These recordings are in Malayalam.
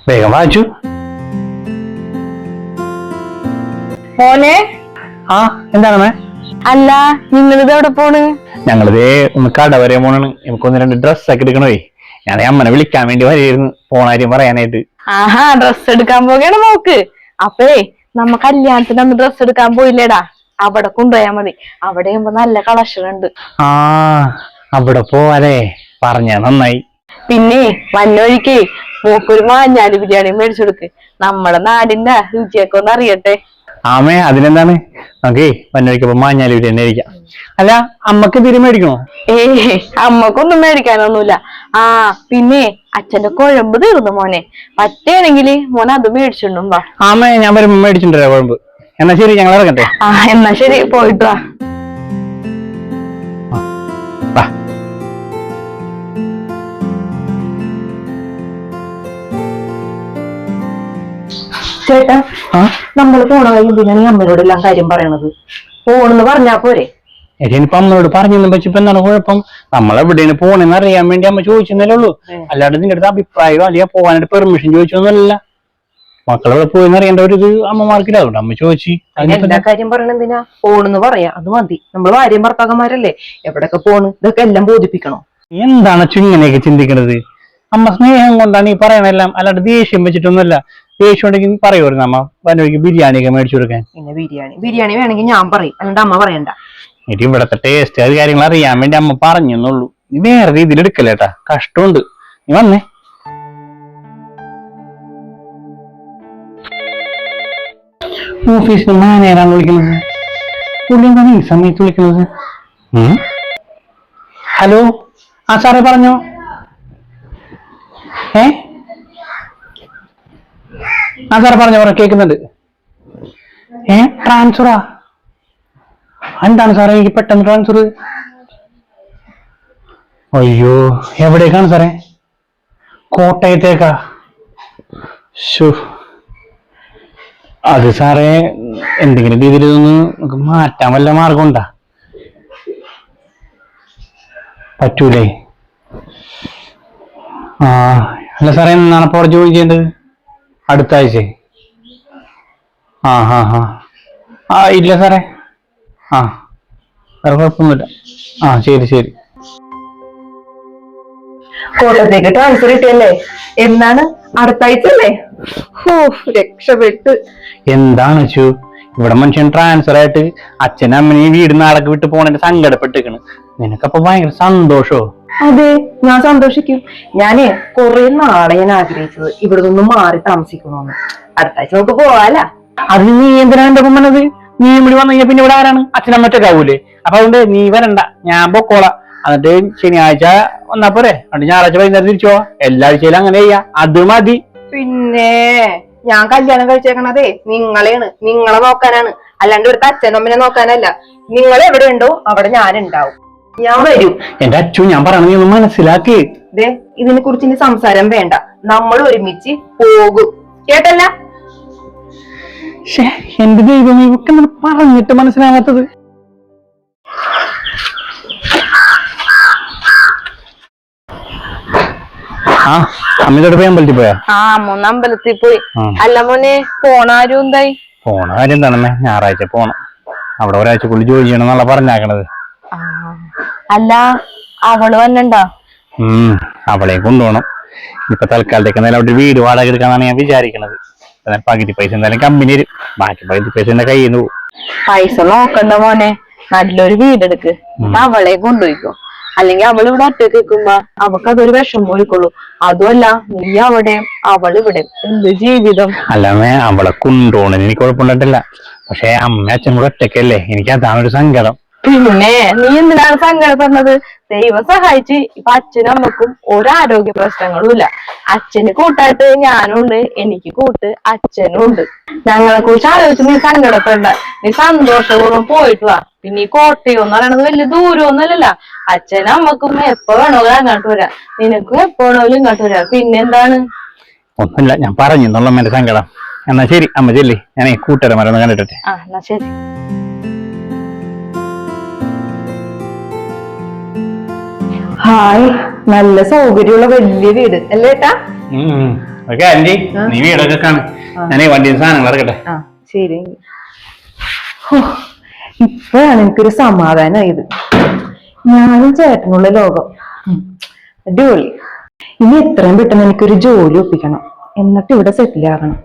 വേഗം വായിച്ചു. മോനെ ആ എന്താണ്? അല്ല, നിങ്ങളിത് എവിടെ പോണ്? ഞങ്ങളിതേ ഒന്ന് കട വരെ പോണാണ്. നമുക്കൊന്ന് രണ്ട് ഡ്രസ്സൊക്കെ എടുക്കണേ. ഞാൻ അമ്മനെ വിളിക്കാൻ വേണ്ടി വരെയായിരുന്നു, പോണ കാര്യം പറയാനായിട്ട്. ആഹാ, ഡ്രസ് എടുക്കാൻ പോകണ നോക്ക്. അപ്പേ നമ്മ കല്യാണത്തിന് അന്ന് ഡ്രസ് എടുക്കാൻ പോയില്ലേടാ, അവിടെ കൊണ്ടുപോയാ മതി. അവിടെ ആകുമ്പോ നല്ല കളക്ഷൻ ഉണ്ട്. ആ അവിടെ പോവാലേ, പറഞ്ഞ നന്നായി. പിന്നെ വന്നൊഴിക്കേ മൂക്കൊരു മാഞ്ഞാലി ബിരിയാണി മേടിച്ചെടുക്ക്. നമ്മുടെ നാടിന്റെ രുചിയൊക്കെ ഒന്ന് അറിയട്ടെ. ആമേ അതിനെന്താണ്, നമുക്കേ വന്നൊഴിക്കപ്പോ മാഞ്ഞാലി ബിരിയാണി കഴിക്കാം. അല്ല, അമ്മക്ക് തിരി മേടിക്കണോ? അമ്മക്കൊന്നും മേടിക്കാനൊന്നുമില്ല. ആ പിന്നെ അച്ഛന്റെ കുഴമ്പ് തീർന്നു മോനെ. പറ്റുകയാണെങ്കിൽ മോനെ അത് മേടിച്ചിട്ടും വാ. ആമേ ഞാൻ വരുമ്പോ മേടിച്ചിട്ടുണ്ടോ കുഴമ്പ്? എന്നാ ശരി, ഞങ്ങൾ ഇറങ്ങട്ടെ. ആ എന്നാ ശരി, പോയിട്ട് വാ. ചേട്ടാ, നമ്മള് പോണ കഴിയുമ്പോഴാണ് അമ്മയോട് എല്ലാം കാര്യം പറയണത്. പോണെന്ന് പറഞ്ഞാ പോരെ? ഇനിയിപ്പോ അമ്മയോട് പറഞ്ഞൊന്നും വെച്ചിപ്പോ എന്താണ് കുഴപ്പം? നമ്മളെവിടെയാണ് പോണെന്ന് അറിയാൻ വേണ്ടി അമ്മ ചോദിച്ചെന്നല്ലേ ഉള്ളൂ. അല്ലാണ്ട് നിന്റെ അടുത്ത് അഭിപ്രായം അല്ലെങ്കിൽ പോകാനായിട്ട് പെർമിഷൻ ചോദിച്ചൊന്നുമല്ല. മക്കളെവിടെ പോയെന്ന് അറിയേണ്ട ഒരു ഇത് അമ്മമാർക്കില്ല, അതുകൊണ്ട് അമ്മ ചോദിച്ചു. എല്ലാ കാര്യം പറയണ എന്തിനാ? പോണെന്ന് പറയാ, അത് മതി. നമ്മൾ ഭാര്യയും ഭർത്താക്കന്മാരല്ലേ, എവിടെയൊക്കെ പോണ് ഇതൊക്കെ എല്ലാം ബോധിപ്പിക്കണോ? എന്താണ് ഇങ്ങനെയൊക്കെ ചിന്തിക്കണത്? അമ്മ സ്നേഹം കൊണ്ടാണ് ഈ പറയണെല്ലാം, അല്ലാണ്ട് ദേഷ്യം വെച്ചിട്ടൊന്നുമല്ല. ദേഷ്യം ഉണ്ടെങ്കിൽ പറയുമായിരുന്നു അമ്മ വന്നൊഴിക്ക് ബിരിയാണിയൊക്കെ മേടിച്ചു കൊടുക്കാൻ. പിന്നെ ബിരിയാണി വേണമെങ്കിൽ ഞാൻ പറയും, അല്ലാണ്ട് അമ്മ പറയണ്ട. എനിക്ക് ഇവിടത്തെ ടേസ്റ്റ് അത് കാര്യങ്ങൾ അറിയാൻ വേണ്ടി അമ്മ പറഞ്ഞെന്നുള്ളൂ. നീ വേറെ രീതിയിൽ എടുക്കല്ലേട്ടാ, കഷ്ടമുണ്ട്. നീ വന്നേ. ഓഫീസിൽ മാനേജറാണ് വിളിക്കുന്നത്. പുള്ളി എന്താണ് ഈ സമയത്ത് വിളിക്കുന്നത്? ഹലോ, ആ സാറേ പറഞ്ഞോ. ആ സാറേ പറഞ്ഞോ, കേൾക്കുന്നുണ്ട്. ട്രാൻസ്ഫറാ? എന്താണ് സാറേ എനിക്ക് പെട്ടെന്ന് ട്രാൻസ്ഫർ? അയ്യോ, എവിടേക്കാണ് സാറേ? കോട്ടയത്തേക്കാ? അത് സാറേ എന്തെങ്കിലും രീതിയിൽ ഇതൊന്ന് നമുക്ക് മാറ്റാൻ വല്ല മാർഗമുണ്ടാ? പറ്റൂലേ? അല്ല സാറേ, എന്നാണ് അപ്പോൾ അവിടെ ജോയിൻ ചെയ്യേണ്ടത്? അടുത്ത ആഴ്ച? ഇല്ല സാറേ. വേറെ കുഴപ്പമൊന്നുമില്ല. ശരി. കോട്ടയത്തേക്ക് ട്രാൻസ്ഫർ കിട്ടിയല്ലേ? എന്നാണ്? അടുത്ത ആഴ്ച അല്ലേ? രക്ഷപ്പെട്ട്. എന്താണ് ചു ഇവിടെ മനുഷ്യൻ ട്രാൻസ്ഫർ ആയിട്ട് അച്ഛനും അമ്മനെയും വീട് നാടൊക്കെ വിട്ട് പോണേന്റെ സങ്കടപ്പെട്ടിരിക്കണ്. നിനക്കപ്പൊ ഭയങ്കര സന്തോഷോ? അതെ, ഞാൻ സന്തോഷിക്കും. ഞാനേ കുറെ നാളെ ഞാൻ ആഗ്രഹിച്ചത് ഇവിടെ നിന്നും മാറി താമസിക്കണോന്ന്. അടുത്ത ആഴ്ച നമുക്ക് പോവാല. അതിന് നീ എന്തിനാണ് എന്റെ മുമ്പത്? നീ ഇവിടെ വന്നു കഴിഞ്ഞാൽ പിന്നെ ഇവിടെ ആരാണ്? അച്ഛനമ്മറ്റൊക്കാവൂലേ? അപ്പൊ അതുകൊണ്ട് നീ വരണ്ട, ഞാൻ പൊക്കോളാം. എന്നിട്ട് ശനിയാഴ്ച വന്നാ പോരെ? എന്നിട്ട് ഞായറാഴ്ച വൈകുന്നേരം തിരിച്ചോ? എല്ലാ ആഴ്ചയിലും അങ്ങനെ ചെയ്യാ, അത് മതി. പിന്നെ ഞാൻ കല്യാണം കഴിച്ചേക്കണതേ നിങ്ങളെയാണ്, നിങ്ങളെ നോക്കാനാണ്, അല്ലാണ്ട് ഇവിടുത്തെ അച്ഛനമ്മനെ നോക്കാനല്ല. നിങ്ങൾ എവിടെ ഉണ്ടോ അവിടെ ഞാൻ ഉണ്ടാവും. ഞാൻ വരും. എന്റെ അച്ഛൻ ഞാൻ പറയണത് നീ ഒന്ന് മനസ്സിലാക്കി. ഇതിനെ കുറിച്ച് ഇനി സംസാരം വേണ്ട, നമ്മൾ ഒരുമിച്ച് പോകും, കേട്ടല്ല? എന്റെ ദൈവം, ഇവക്ക് പറഞ്ഞിട്ട് മനസ്സിലാകാത്തത്. അമ്മയോട് പോയി അമ്പലത്തിൽ പോയാ? മോന്ന് അമ്പലത്തിൽ പോയി. അല്ല മോനെ, പോണാരും എന്തായി? പോണ കാര്യം എന്താണമ്മേ, ഞായറാഴ്ച പോണം. അവിടെ ഒരാഴ്ചക്കുള്ളിൽ ജോലി ചെയ്യണം എന്നുള്ള പറഞ്ഞാക്കണത്. അല്ല, അവള് വന്നണ്ടാ? അവളെ കൊണ്ടുപോകണം. ഇപ്പൊ തൽക്കാലത്തേക്ക് എന്തായാലും അവിടെ വീട് വാടക എടുക്കാന്നാണ് ഞാൻ വിചാരിക്കണത്. പകുതി പൈസ എന്തായാലും കമ്പനി വരും, ബാക്കി പകുതി പൈസ എന്റെ കയ്യിൽ നിന്ന് പോകും. പൈസ നോക്കണ്ട മോനെ, നല്ലൊരു വീടെടുക്ക്, അവളെ കൊണ്ടുപോയിക്കോ. അല്ലെങ്കിൽ അവൾ ഇവിടെ ഒറ്റയ്ക്ക് നിൽക്കുമ്പോ അവക്ക് അതൊരു വിഷം പോയിക്കൊള്ളു. അതുമല്ല, നീ അവിടെ അവളിവിടെ, എന്ത് ജീവിതം. അല്ലമ്മേ, അവളെ കൊണ്ടുപോകണത് എനിക്ക് കുഴപ്പമുണ്ടായിട്ടില്ല. പക്ഷെ അമ്മ അച്ഛൻ കൂടെ ഒറ്റയ്ക്കല്ലേ, എനിക്ക് അതാണ് ഒരു സങ്കടം. പിന്നെ നീ എന്തിനാണ് സങ്കടപ്പെടുന്നത്? ദൈവം സഹായിച്ച് ഇപ്പൊ അച്ഛനും അമ്മക്കും ഒരാരോഗ്യ പ്രശ്നങ്ങളും ഇല്ല. അച്ഛന് കൂട്ടായിട്ട് ഞാനും ഉണ്ട്, എനിക്ക് കൂട്ട് അച്ഛനും ഉണ്ട്. ഞങ്ങളെ കുറിച്ച് ആലോചിച്ച് നീ സങ്കടപ്പെടണ്ട, നീ സന്തോഷപൂർവ്വം പോയിട്ട് വാ. പിന്നെ ഈ കോട്ടയം എന്ന് പറയണത് വലിയ ദൂരമൊന്നുമല്ല. അച്ഛനും അമ്മക്കും എപ്പോ വേണോലും അങ്ങോട്ട് വരാം, നിനക്കും എപ്പോ വേണോലും ഇങ്ങോട്ട് വരാം. പിന്നെന്താണ്? ഒന്നുമില്ല, ഞാൻ പറഞ്ഞു എന്നുള്ള എന്റെ സങ്കടം. എന്നാ ശരി അമ്മ ചെല്ലി, ഞാൻ കൂട്ടുകാരന്മാരൊന്ന് കണ്ടിട്ടെ. എന്നാ ശരി. ഹായ്, നല്ല സൗകര്യമുള്ള വലിയ വീട് അല്ലേട്ടാ? ഓക്കെ ആന്റി നീ വീടൊക്കെ കാണും ഞാനേ വണ്ടിയിൽ സാധനങ്ങൾ ഇറക്കട്ടെ. ശരി. ഇപ്പോഴാണ് എനിക്കൊരു സമാധാനമായത്. ഞാനും ചേട്ടനുള്ള ലോകം അടിപൊളി. ഇനി എത്രയും പെട്ടെന്ന് എനിക്കൊരു ജോലി ഒപ്പിക്കണം, എന്നിട്ട് ഇവിടെ സെറ്റിൽ ആകണം.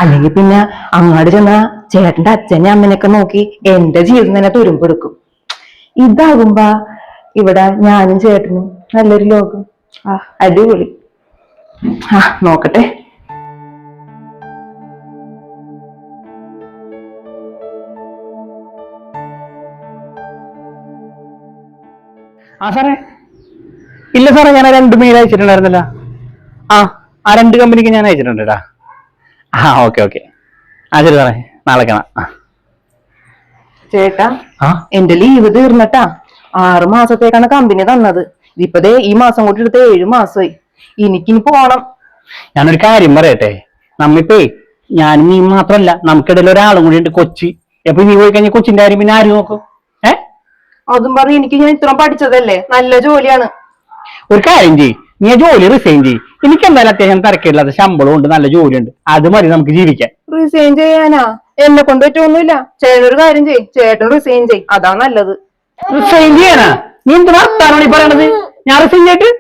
അല്ലെങ്കിൽ പിന്നെ അങ്ങോട്ട് ചെന്ന ചേട്ടന്റെ അച്ഛനെ അമ്മനെയൊക്കെ നോക്കി എന്റെ ജീവിതം തന്നെ തുരുമ്പെടുക്കും. ഇതാകുമ്പോ ഇവിടെ ഞാനും ചേട്ടനും നല്ലൊരു ലോകം. അടിപൊളി. നോക്കട്ടെ. സാറേ ഇല്ല സാറേ, ഞാൻ 2 മെയിൽ അയച്ചിട്ടുണ്ടായിരുന്നല്ലോ. ആ 2 കമ്പനിക്ക് ഞാൻ അയച്ചിട്ടുണ്ട്. Okay okay. ശരി സാറേ, നാളെ കാണാം. ചേട്ടാ എന്റെ ലീവ് തീർന്നിട്ടാ 6 മാസത്തേക്കാണ് കമ്പനി തന്നത്. ഇപ്പതേ ഈ മാസം കൂടി എടുത്ത് 7 മാസമായി. എനിക്കിനി പോണം. ഞാനൊരു കാര്യം പറയട്ടെ, നമ്മിപ്പേ ഞാൻ നീ മാത്രല്ല, നമുക്കിടയിൽ ഒരാളും കൂടി ഉണ്ട്, കൊച്ചി. എപ്പൊ നീ പോയി കഴിഞ്ഞാൽ കൊച്ചിന്റെ കാര്യം പിന്നെ ആര് നോക്കും? അതും പറഞ്ഞ് എനിക്ക് ഞാൻ ഇത്രയും പഠിച്ചതല്ലേ, നല്ല ജോലിയാണ്. ഒരു കാര്യം ചെയ്യ്, നീ ജോലി റിസൈൻ ചെയ്യ്. എനിക്ക് എന്തായാലും അത്യാവശ്യം തിരക്കില്ലാത്ത ശമ്പളം ഉണ്ട്, നല്ല ജോലിയുണ്ട്, അത് മതി നമുക്ക് ജീവിക്കാൻ. റിസൈൻ ചെയ്യാനാ? എന്നെ കൊണ്ട് പറ്റൊന്നുമില്ല. ചേട്ടനൊരു കാര്യം ചെയ്യ്, ചേട്ടൻ റിസൈൻ ചെയ്യ്, അതാ നല്ലത്. റിസൈൻ ചെയ്യാനാ? നീ എന്ത് വർത്താനാണ് ഈ പറയണത്? ഞാൻ റിസൈൻ ചെയ്തിട്ട്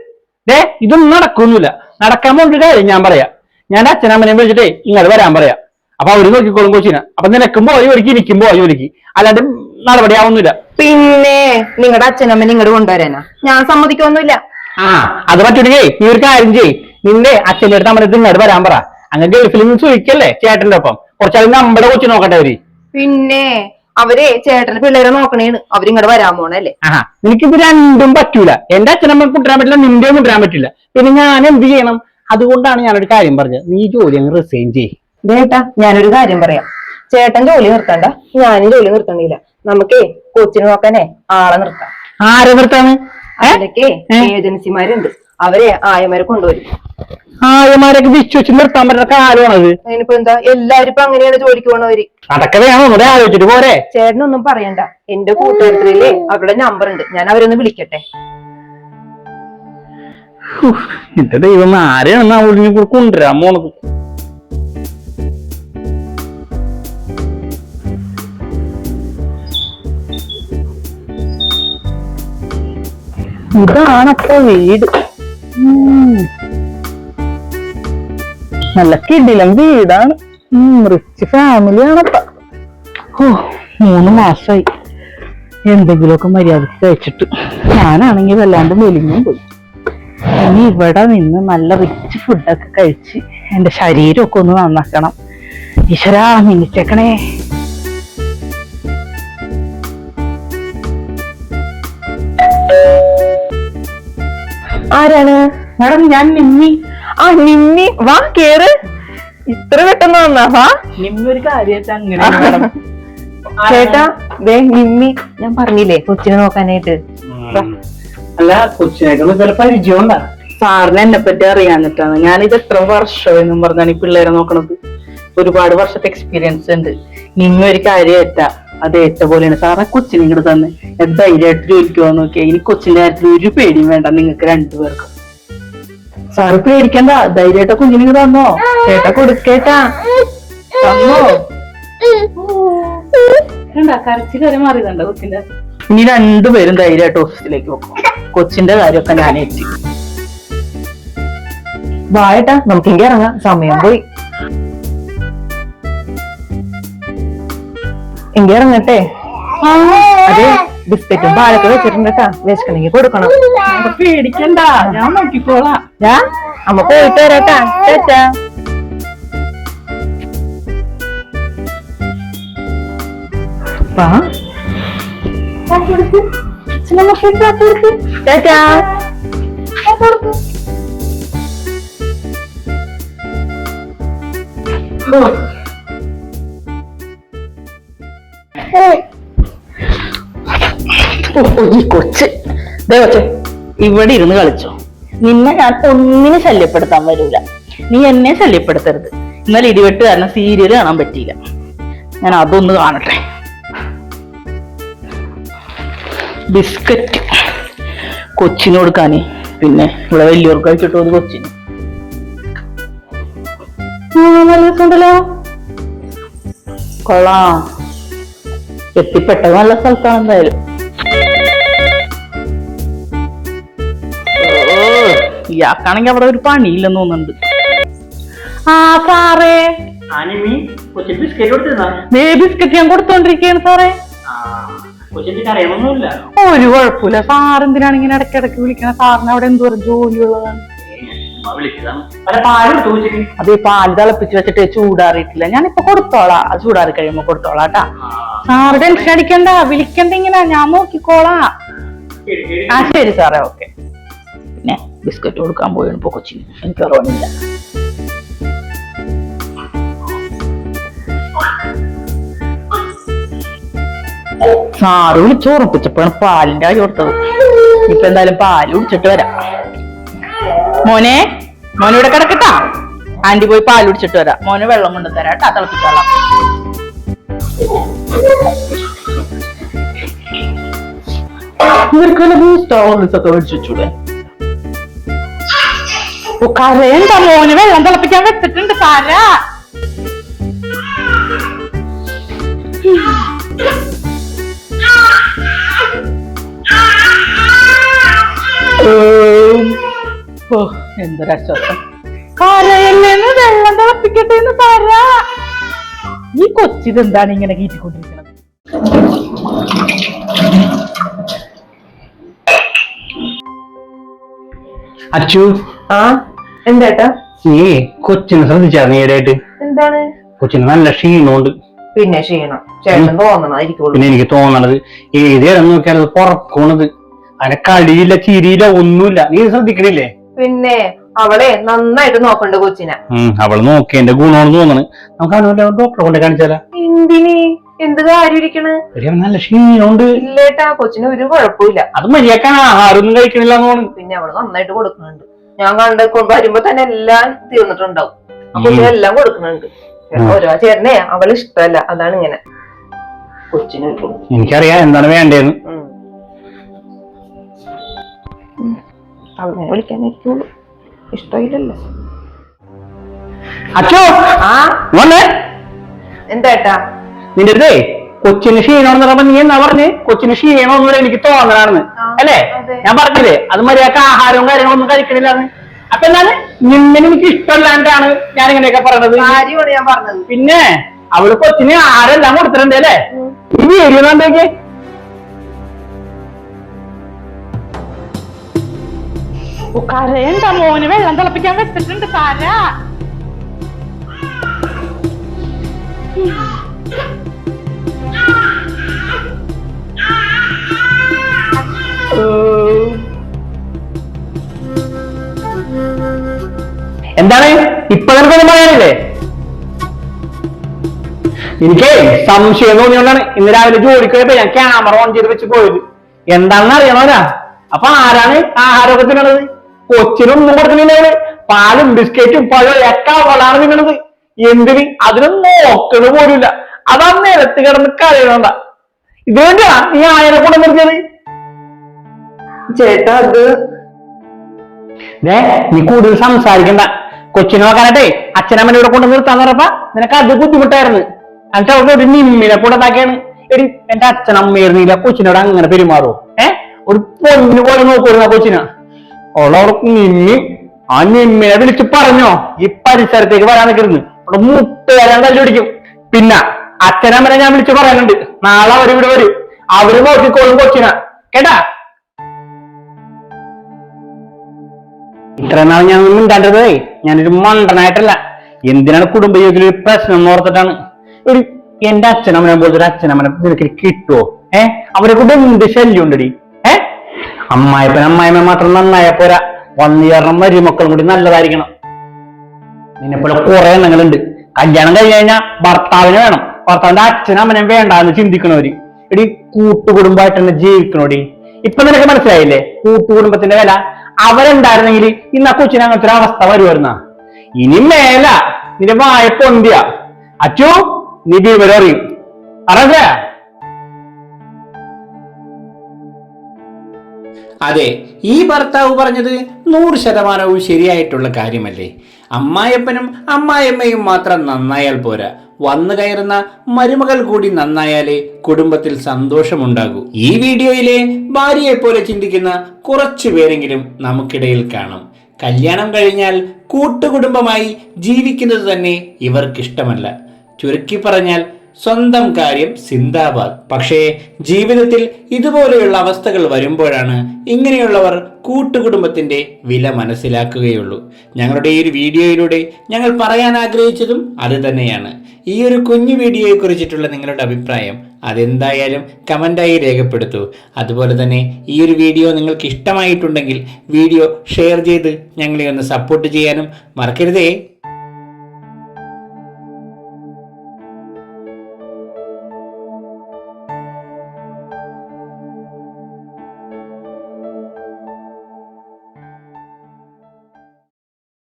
ഇതൊന്നും നടക്കൊന്നുമില്ല. നടക്കാൻ പോയിട്ട് കാര്യം ഞാൻ പറയാം. ഞാൻ അച്ഛനമ്മനെ വിളിച്ചിട്ടേ ഇങ്ങോട്ട് വരാൻ പറയാം. അപ്പൊ അവര് നോക്കിക്കോളും കൊച്ചിനെ. അപ്പൊ നിനക്കുമ്പോ ജോലിക്ക് ഇരിക്കുമ്പോ ജോലിക്ക്, അല്ലാണ്ട് നടപടി ആവുന്നില്ല. പിന്നെ നിങ്ങളുടെ അച്ഛനമ്മനെ ഇങ്ങോട്ട് കൊണ്ടുവരാനാ? ഞാൻ സമ്മതിക്കൊന്നുമില്ല. അത് പറ്റൂലേ? നീ ഒരു കാര്യം ചെയ്യ്, നിന്റെ അച്ഛൻ്റെ അടുത്ത് അമ്മ ഇങ്ങോട്ട് വരാൻ പറ. അങ്ങനെ ഗൾഫിൽ നിന്ന് ചോദിക്കല്ലേ ചേട്ടന്റെ ഒപ്പം, കുറച്ചാൾ നമ്മുടെ കൊച്ചു നോക്കട്ടെ അവര്. പിന്നെ അവരെ ചേട്ടന്റെ പിള്ളേരെ നോക്കണേന്ന് അവരിങ്ങോട്ട് വരാൻ പോണല്ലേ. നിനക്കിത് രണ്ടും പറ്റൂല. എന്റെ അച്ഛനമ്മ കുട്ടിരാൻ പറ്റില്ല, നിന്റെ കുട്ടിരാൻ പറ്റില്ല. പിന്നെ ഞാൻ എന്ത് ചെയ്യണം? അതുകൊണ്ടാണ് ഞാനൊരു കാര്യം പറഞ്ഞത്, നീ ജോലി അങ്ങ് റിസൈൻ ചെയ്യ്. ചേട്ടാ ഞാനൊരു കാര്യം പറയാം, ചേട്ടൻ ജോലി നിർത്തണ്ട, ഞാനും ജോലി നിർത്തണില്ല. നമുക്കേ കൊച്ചിനെ നോക്കാനേ ആളെ നിർത്താം. ആരെ നിർത്താണ്? അതിലൊക്കെ ഏജൻസിമാരുണ്ട്, അവരെ ആയമാരെ കൊണ്ടുവരും. ആയമാരൊക്കെ വിശ്വസിച്ച് നിർത്താൻ പറ്റുന്ന കാലമാണത്. അതിനിപ്പോ എന്താ, എല്ലാരും ഇപ്പൊ അങ്ങനെയാണ് ജോലിക്ക് പോണവര്. അതൊക്കെ വേണം, ആലോചിച്ചിട്ട് പോരെ. ചേട്ടനൊന്നും പറയണ്ട, എന്റെ കൂട്ടുകാരത്തിലേ അവരുടെ നമ്പർ ഉണ്ട്, ഞാൻ അവരൊന്ന് വിളിക്കട്ടെ. എന്റെ ദൈവം, ആരെയാണ് അവിടെ കൊണ്ടുവരാൻ പോണത്? ഇതാണപ്പോ വീട്. നല്ല കിടിലം വീടാണ്, റിച്ച് ഫാമിലി ആണപ്പ. 3 മാസമായി എന്തെങ്കിലുമൊക്കെ മര്യാദക്ക് കഴിച്ചിട്ട്. ഞാനാണെങ്കിൽ വല്ലാണ്ട് മെലിഞ്ഞും പോയി. ഇനി ഇവിടെ നിന്ന് നല്ല റിച്ച് ഫുഡൊക്കെ കഴിച്ച് എന്റെ ശരീരമൊക്കെ ഒന്ന് നന്നാക്കണം. ഈശ്വരാ നിന്നിച്ചേക്കണേ. ആരാണ്? മാഡം ഞാൻ നിമ്മി. നിമ്മി, വാ കേറ്. ഇത്ര പെട്ടെന്ന് വന്നാ? വാ. നിമ്മി ഒരു കാര്യമായിട്ട് അങ്ങനെ. ചേട്ടാ ദേ നിമ്മി, ഞാൻ പറഞ്ഞില്ലേ കൊച്ചിനെ നോക്കാനായിട്ട്. അല്ല, കൊച്ചിനായിട്ട് പരിചയം ഉണ്ടാ? സാറിന് എന്നെ പറ്റി അറിയാഞ്ഞിട്ടാണ്. ഞാനിത് എത്ര വർഷമെന്നും പറഞ്ഞാണ് ഈ പിള്ളേരെ നോക്കണത്. ഒരുപാട് വർഷത്തെ എക്സ്പീരിയൻസ് ഉണ്ട്. നിമ്മി ഒരു കാര്യമായിട്ടാ, അത് ഏറ്റ പോലെയാണ്. സാറെ കൊച്ചിനെ ഇങ്ങോട്ട് തന്നെ ധൈര്യമായിട്ട് ജോലിക്ക് പോകാൻ നോക്കിയാ ഇനി കൊച്ചിന്റെ കാര്യത്തിൽ ഒരു പേടിയും വേണ്ട നിങ്ങൾക്ക് 2 പേർക്കും. സാറ് പേടിക്കണ്ട, ധൈര്യമായിട്ട് കുഞ്ഞിനെ തന്നോ. ചേട്ടാ കൊടുക്കേട്ടാ, തന്നോ. കരച്ചിൽ വരെ മാറിയതുണ്ടോ കൊച്ചിന്റെ? ഇനി 2 പേരും ധൈര്യമായിട്ട് ഓഫീസിലേക്ക് വെക്കും. കൊച്ചിന്റെ കാര്യമൊക്കെ ഞാൻ ഏറ്റി. വായേട്ടാ നമുക്കെങ്കിൽ ഇറങ്ങാം, സമയം പോയി. എങ്കിൽ ഇറങ്ങട്ടെ. അതെ, ബിസ്ക്കറ്റും പാലൊക്കെ വെച്ചിട്ടുണ്ട് കേട്ടാ, വിശക്കണമെങ്കിൽ കൊടുക്കണം. പേടിക്കണ്ട, ഞാൻ നോക്കിക്കോളാം. അമ്മ പോയിട്ട് വരാട്ടാ. ചേച്ചാ ചേച്ചാ ഈ കൊച്ച് ദേവച്ചേ ഇവിടെ ഇരുന്ന് കളിച്ചോ. നിന്നെ ഞാൻ ഒന്നിനും ശല്യപ്പെടുത്താൻ വരൂല, നീ എന്നെ ശല്യപ്പെടുത്തരുത്. ഇന്നലെ ഇടിവെട്ട് കാരണം സീരിയൽ കാണാൻ പറ്റിയില്ല, ഞാൻ അതൊന്ന് കാണട്ടെ. ബിസ്ക്കറ്റ് കൊച്ചിന് കൊടുക്കാനേ, പിന്നെ ഇവിടെ വലിയവർക്ക് കഴിച്ചിട്ട് കൊച്ചിന്. നല്ല രസമുണ്ടല്ലോ. കൊള്ളാം, എത്തിപ്പെട്ടത് നല്ല സ്ഥലത്താണ് എന്തായാലും. ഇയാൾക്കാണെങ്കി അവിടെ ഒരു പണിയില്ലെന്ന് തോന്നുന്നുണ്ട്. ആ സാറേ, ബിസ്ക്കറ്റ് ഞാൻ കൊടുത്തോണ്ടിരിക്കുകയാണ് സാറേ. ഒരു കുഴപ്പമില്ല. സാർ എന്തിനാണ് ഇങ്ങനെ ഇടയ്ക്കിടയ്ക്ക് വിളിക്കണ? സാറിന് അവിടെ എന്തോരം ജോലിയുള്ളതാണ്. അതെ, പാല് തിളപ്പിച്ച് വെച്ചിട്ട് ചൂടാറിയിട്ടില്ല. ഞാനിപ്പൊ കൊടുത്തോളാം, അത് ചൂടാറി കഴിയുമ്പോ കൊടുത്തോളാം കേട്ടാ. സാറ് ടെൻഷൻ അടിക്കണ്ട, വിളിക്കണ്ട ഇങ്ങനെ, ഞാൻ നോക്കിക്കോളാം. ആ ശരി സാറേ, ഓക്കെ. പിന്നെ ബിസ്ക്കറ്റ് കൊടുക്കാൻ പോയാണ് ഇപ്പൊ കൊച്ചിന്. എനിക്ക് ഓർമ്മയില്ല. സാറ് വിളിച്ചോർപ്പിച്ചപ്പോഴാണ് പാലിന്റെ കാര്യം കൊടുത്തത്. ഇപ്പൊ എന്തായാലും പാല് കുടിച്ചിട്ട് വരാം. മോനെ, മോനിവിടെ കിടക്കട്ടാ. ആന്റി പോയി പാല് കുടിച്ചിട്ട് വരാം. മോന് വെള്ളം കൊണ്ടു തരാട്ടാ, തിളപ്പിച്ചോളാം. ഇവർക്കുള്ള ബൂസ്റ്റോക്കെ മേടിച്ചൂടെ? കരയണ്ട, മോന് വെള്ളം തിളപ്പിക്കാൻ വെച്ചിട്ടുണ്ട് താരാ. എന്തൊരാശ്വാസം. കരയല്ലേന്ന്, വെള്ളം തിളപ്പിക്കട്ടെ എന്ന് താരാ. ഈ കൊച്ചിതെന്താണ് ഇങ്ങനെ കീറ്റിക്കൊണ്ടിരിക്കുന്നത്? അച്ചു, ആ എന്താട്ടാ? നീ കൊച്ചിനെ ശ്രദ്ധിച്ചാ? നീടായിട്ട് എന്താണ്? കൊച്ചിന് നല്ല ക്ഷീണമുണ്ട്. പിന്നെ ക്ഷീണം ചേട്ടൻ തോന്നണായിരിക്കുള്ളൂ. പിന്നെ എനിക്ക് തോന്നണത് ഏതേരം നോക്കിയാൽ അത് പുറക്കണത്. അതിന്റെ കളിയില്ല, ചിരിയില്ല, ഒന്നുമില്ല. നീ ശ്രദ്ധിക്കണില്ലേ? പിന്നെ അവളെ നന്നായിട്ട് നോക്കണ്ട കൊച്ചിനെ. അവള് നോക്കിയതിന്റെ ഗുണമെന്ന് തോന്നണ്. നമുക്ക് അവനെ ഡോക്ടറെ കൊണ്ട് കാണിച്ചാലോ? എന്തിന്? എന്ത് കാര്യം ഇരിക്കണ്? നല്ല ക്ഷീണമുണ്ട്. ഇല്ലേട്ടാ, കൊച്ചിന് ഒരു കുഴപ്പമില്ല. അത് മര്യാദക്കാൻ ആഹാരമൊന്നും കഴിക്കണില്ല എന്ന് തോന്നുന്നു. പിന്നെ അവള് നന്നായിട്ട് കൊടുക്കുന്നുണ്ട്. ഞാൻ വരുമ്പോ തന്നെ എല്ലാം തീർന്നിട്ടുണ്ടാവും. എല്ലാം കൊടുക്കുന്നുണ്ട്. ഓരോ ചേട്ടനെ അവള് ഇഷ്ടമല്ല, അതാണ് ഇങ്ങനെ. കൊച്ചിന് എനിക്കറിയാം എന്താണ് വേണ്ടേന്ന്. അവനെ വിളിക്കാനായിരിക്കുള്ളൂ, ഇഷ്ടമില്ലല്ലോ. അച്ചോ, എന്താട്ടാ? നിന്റെ അടുത്തേ കൊച്ചിന് ക്ഷീണമെന്ന് പറയുമ്പോ നീ എന്നാ പറഞ്ഞ്? കൊച്ചിന് ക്ഷീണമെന്ന് എനിക്ക് തോന്നലാണെന്ന് അല്ലേ? ഞാൻ പറഞ്ഞില്ലേ അത് മര്യാദക്ക് ആഹാരവും കാര്യങ്ങളൊന്നും കഴിക്കണില്ലാന്ന്. അപ്പൊ എന്താണ് നിന്നെ എനിക്ക് ഇഷ്ടമല്ലാണ്ടാണ് ഞാൻ ഇങ്ങനെയൊക്കെ പറയണത്. ഞാൻ പറഞ്ഞത്. പിന്നെ അവള് കൊച്ചിന് ആരെല്ലാം കൊടുത്തിട്ടുണ്ട് അല്ലേ? ഈ വീഡിയോ കണ്ടേക്ക്. കരയണ്ട, മോന് വെള്ളം തിളപ്പിക്കാൻ വെച്ചിട്ടുണ്ട് താരാ. എന്താണ് ഇപ്പൊ നിനക്കൊന്നും പറയാനില്ലേ? എനിക്ക് സംശയം തോന്നിയോണ്ടാണ് ഇന്ന് രാവിലെ ജോലിക്ക് പോയപ്പോ ഞാൻ ക്യാമറ ഓൺ ചെയ്ത് വെച്ച് പോയത്. എന്താണെന്ന് അറിയണോരാ? അപ്പൊ ആരാണ് ആഹാരമൊക്കെ തിന്നണത്? കൊച്ചിനൊന്നും കൊടുക്കുന്നില്ല. പാലും ബിസ്ക്കറ്റും പഴവും ഒക്കെ അവളാണ് തിന്നണത്. എന്തിന്? അതിനൊന്നും നോക്കണ പോലുമില്ല. അതാ നിലത്ത് കിടന്ന് കരയണണ്ട. ഇതുകൊണ്ടാ നീ ആയനെ കൊണ്ട് നിർത്തിയത്? ചേട്ടാ അത് നീ കൂടുതൽ സംസാരിക്കണ്ട. കൊച്ചിനെ നോക്കാനായിട്ടേ അച്ഛനമ്മനെ ഇവിടെ കൊണ്ട് നിർത്താന്ന് പറഞ്ഞപ്പോ നിനക്ക് അത് ബുദ്ധിമുട്ടായിരുന്നു. എന്നിട്ട് അവിടെ ഒരു നിമ്മിനെ കൂടെ താക്കിയാണ്. എടി എന്റെ അച്ഛനമ്മയിരുന്നില്ല കൊച്ചിനോട് അങ്ങനെ പെരുമാറോ? ഒരു പൊന്നു പോലെ നോക്കൂരുന്ന കൊച്ചിനാ. അവളവർക്ക് നിമ്മി ആ നിമ്മിനെ വിളിച്ച് പറഞ്ഞോ ഈ പരിസരത്തേക്ക് വരാൻ നിൽക്കരുന്ന്. അവിടെ മുട്ടുകാരാൻ കല്ലുപിടിക്കും. പിന്നെ അച്ഛനമ്മനെ ഞാൻ വിളിച്ച് പറയാനുണ്ട്. നാളെ അവരിവിടെ വരും. അവര് നോക്കിക്കോളും കൊച്ചിനാ, കേട്ടാ? ഇത്ര നാൾ ഞാൻ മിണ്ടാണ്ടതേ ഞാനൊരു മണ്ടനായിട്ടല്ല. എന്തിനാണ് കുടുംബജീവിതത്തിൽ ഒരു പ്രശ്നം ഓർത്തിട്ടാണ്. ഒരു എന്റെ അച്ഛനമ്മനെ പോലത്തെ ഒരു അച്ഛനമ്മനെ നിനക്ക് കിട്ടുവോ? അവരെ കൊണ്ട് എന്ത് ശല്യം ഉണ്ടടി? അമ്മായിപ്പൻ മാത്രം നന്നായ പോരാ, വന്നു ചേർന്ന മരുമക്കളും കൂടി നല്ലതായിരിക്കണം. നിന്നെപ്പോലെ കുറെ എണ്ണങ്ങളുണ്ട്. കല്യാണം കഴിഞ്ഞ് കഴിഞ്ഞാൽ ഭർത്താവിന് വേണം, ഭർത്താവിന്റെ അച്ഛനമ്മനെ വേണ്ടാന്ന് ചിന്തിക്കണവര്. എടി കൂട്ടുകുടുംബമായിട്ട് തന്നെ ജീവിക്കണോടി. ഇപ്പൊ നിനക്ക് മനസ്സിലായില്ലേ കൂട്ടുകുടുംബത്തിന്റെ വില? അവരുണ്ടായിരുന്നെങ്കിൽ ഇന്ന് ആ കൊച്ചിന് അങ്ങനത്തെ ഒരു അവസ്ഥ വരുമായിരുന്ന. ഇനി മേല നിന്റെ വായ പൊന്തിയ അച്ചു നീ വിവരം അറിയും. അറിയാ? അതെ, ഈ ഭർത്താവ് പറഞ്ഞത് 100% ശരിയായിട്ടുള്ള കാര്യമല്ലേ? അമ്മായപ്പനും അമ്മായിയമ്മയും മാത്രം നന്നായാൽ പോരാ, വന്നു കയറുന്ന മരുമകൾ കൂടി നന്നായാലേ കുടുംബത്തിൽ സന്തോഷമുണ്ടാകൂ. ഈ വീഡിയോയിലെ ഭാര്യയെ പോലെ ചിന്തിക്കുന്ന കുറച്ചു പേരെങ്കിലും നമുക്കിടയിൽ കാണും. കല്യാണം കഴിഞ്ഞാൽ കൂട്ടുകുടുംബമായി ജീവിക്കുന്നത് തന്നെ ഇവർക്കിഷ്ടമല്ല. ചുരുക്കി പറഞ്ഞാൽ സ്വന്തം കാര്യം സിന്ദാബാദ്. പക്ഷേ ജീവിതത്തിൽ ഇതുപോലെയുള്ള അവസ്ഥകൾ വരുമ്പോഴാണ് ഇങ്ങനെയുള്ളവർ കൂട്ടുകുടുംബത്തിന്റെ വില മനസ്സിലാക്കുകയുള്ളൂ. ഞങ്ങളുടെ ഈ ഒരു വീഡിയോയിലൂടെ ഞങ്ങൾ പറയാൻ ആഗ്രഹിച്ചതും അത് തന്നെയാണ്. ഈ ഒരു കുഞ്ഞു വീഡിയോയെ കുറിച്ചിട്ടുള്ള നിങ്ങളുടെ അഭിപ്രായം അതെന്തായാലും കമൻ്റായി രേഖപ്പെടുത്തൂ. അതുപോലെ തന്നെ ഈ ഒരു വീഡിയോ നിങ്ങൾക്ക് ഇഷ്ടമായിട്ടുണ്ടെങ്കിൽ വീഡിയോ ഷെയർ ചെയ്ത് ഞങ്ങളെ ഒന്ന് സപ്പോർട്ട് ചെയ്യാനും മറക്കരുതേ.